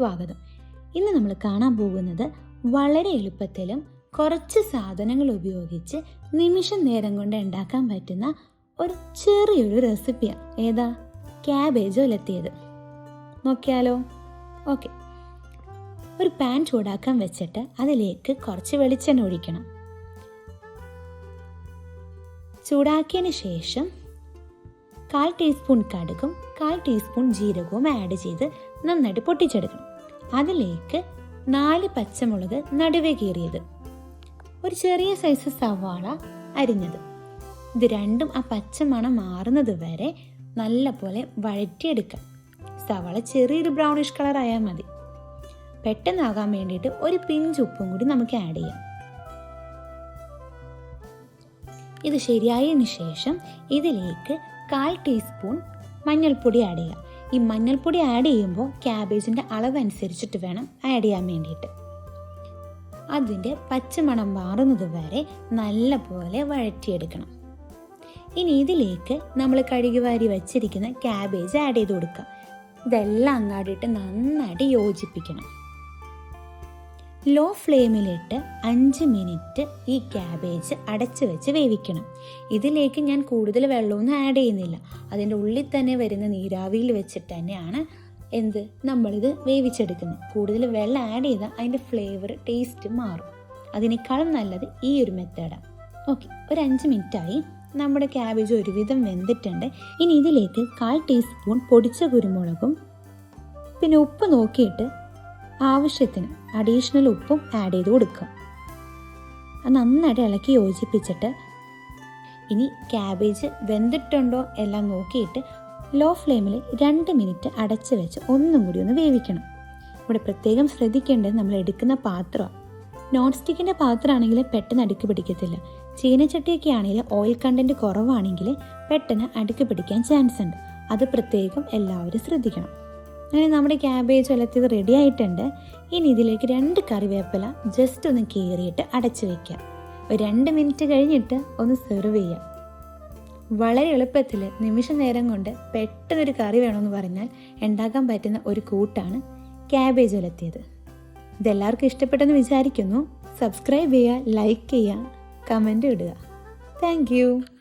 സ്വാഗതം. ഇന്ന് നമ്മൾ കാണാൻ പോകുന്നത് വളരെ എളുപ്പത്തിലും കുറച്ച് സാധനങ്ങൾ ഉപയോഗിച്ച് നിമിഷം നേരം കൊണ്ട് ഉണ്ടാക്കാൻ പറ്റുന്ന ഒരു ചെറിയൊരു റെസിപ്പിയാണ്. ഏതാ? ക്യാബേജ് ഉലത്തിയത്. നോക്കിയാലോ? ഓക്കെ. ഒരു പാൻ ചൂടാക്കാൻ വെച്ചിട്ട് അതിലേക്ക് കുറച്ച് വെളിച്ചെണ്ണ ഒഴിക്കണം. ചൂടാക്കിയതിന് ശേഷം 1/4 ടീസ്പൂൺ കടുകും 1/4 ടീസ്പൂൺ ജീരകവും ആഡ് ചെയ്ത് നന്നായിട്ട് പൊട്ടിച്ചെടുക്കണം. അതിലേക്ക് 4 പച്ചമുളക് നടുവേ കീറിയത്, ഒരു ചെറിയ സൈസ് സവാള അരിഞ്ഞത്, ഇത് രണ്ടും ആ പച്ചമണം മാറുന്നത് വരെ നല്ലപോലെ വഴറ്റിയെടുക്കാം. സവാള ചെറിയൊരു ബ്രൗണിഷ് കളർ ആയാൽ മതി. പെട്ടെന്നാകാൻ വേണ്ടിയിട്ട് ഒരു പിഞ്ച് ഉപ്പും കൂടി നമുക്ക് ആഡ് ചെയ്യാം. ഇത് ശരിയായതിനു ശേഷം ഇതിലേക്ക് 1/4 ടീസ്പൂൺ മഞ്ഞൾപ്പൊടി ആഡ് ചെയ്യാം. ഈ മഞ്ഞൾപ്പൊടി ആഡ് ചെയ്യുമ്പോൾ ക്യാബേജിൻ്റെ അളവനുസരിച്ചിട്ട് വേണം ആഡ് ചെയ്യാൻ വേണ്ടിയിട്ട്. അതിൻ്റെ പച്ചമണം മാറുന്നത് വരെ നല്ലപോലെ വഴറ്റിയെടുക്കണം. ഇനി ഇതിലേക്ക് നമ്മൾ കഴുകി വാരി വച്ചിരിക്കുന്ന ക്യാബേജ് ആഡ് ചെയ്ത് കൊടുക്കാം. ഇതെല്ലാം അങ്ങാടിയിട്ട് നന്നായിട്ട് യോജിപ്പിക്കണം. ലോ ഫ്ലെയിമിലിട്ട് 5 മിനിറ്റ് ഈ ക്യാബേജ് അടച്ച് വെച്ച് വേവിക്കണം. ഇതിലേക്ക് ഞാൻ കൂടുതൽ വെള്ളമൊന്നും ആഡ് ചെയ്യുന്നില്ല. അതിൻ്റെ ഉള്ളിൽ തന്നെ വരുന്ന നീരാവിയിൽ വെച്ചിട്ട് തന്നെയാണ് നമ്മളിത് വേവിച്ചെടുക്കുന്നത്. കൂടുതൽ വെള്ളം ആഡ് ചെയ്താൽ അതിൻ്റെ ഫ്ലേവർ ടേസ്റ്റ് മാറും. അതിനേക്കാളും നല്ലത് ഈ ഒരു മെത്തേഡാണ്. ഓക്കെ, ഒരു 5 മിനിറ്റായി. നമ്മുടെ ക്യാബേജ് ഒരുവിധം വെന്തിട്ടുണ്ട്. ഇനി ഇതിലേക്ക് 1/4 ടീസ്പൂൺ പൊടിച്ച കുരുമുളകും പിന്നെ ഉപ്പ് നോക്കിയിട്ട് ആവശ്യത്തിന് അഡീഷണൽ ഉപ്പും ആഡ് ചെയ്ത് കൊടുക്കുക. അത് നന്നായിട്ട് ഇളക്കി യോജിപ്പിച്ചിട്ട് ഇനി ക്യാബേജ് വെന്തിട്ടുണ്ടോ എല്ലാം നോക്കിയിട്ട് ലോ ഫ്ലെയിമിൽ 2 മിനിറ്റ് അടച്ച് വെച്ച് ഒന്നും കൂടി ഒന്ന് വേവിക്കണം. ഇവിടെ പ്രത്യേകം ശ്രദ്ധിക്കേണ്ടത് നമ്മൾ എടുക്കുന്ന പാത്രമാണ്. നോൺ സ്റ്റിക്കിൻ്റെ പാത്രമാണെങ്കിൽ പെട്ടെന്ന് അടുക്ക് പിടിക്കത്തില്ല. ചീനച്ചട്ടിയൊക്കെ ആണെങ്കിൽ ഓയിൽ കണ്ടൻറ്റ് കുറവാണെങ്കിൽ പെട്ടെന്ന് അടുക്ക് പിടിക്കാൻ ചാൻസ് ഉണ്ട്. അത് പ്രത്യേകം എല്ലാവരും ശ്രദ്ധിക്കണം. അങ്ങനെ നമ്മുടെ ക്യാബേജ് ഉലത്തിയത് റെഡി ആയിട്ടുണ്ട്. ഇനി ഇതിലേക്ക് 2 കറിവേപ്പില ജസ്റ്റ് ഒന്ന് കീറിയിട്ട് അടച്ചു വയ്ക്കാം. ഒരു 2 മിനിറ്റ് കഴിഞ്ഞിട്ട് ഒന്ന് സെർവ് ചെയ്യാം. വളരെ എളുപ്പത്തിൽ നിമിഷ നേരം കൊണ്ട് പെട്ടെന്നൊരു കറി വേണമെന്ന് പറഞ്ഞാൽ ഉണ്ടാക്കാൻ പറ്റുന്ന ഒരു കൂട്ടാണ് ക്യാബേജ് ഉലത്തിയത്. ഇതെല്ലാവർക്കും ഇഷ്ടപ്പെട്ടെന്ന് വിചാരിക്കുന്നു. സബ്സ്ക്രൈബ് ചെയ്യുക, ലൈക്ക് ചെയ്യുക, കമൻറ്റ് ഇടുക. Thank you.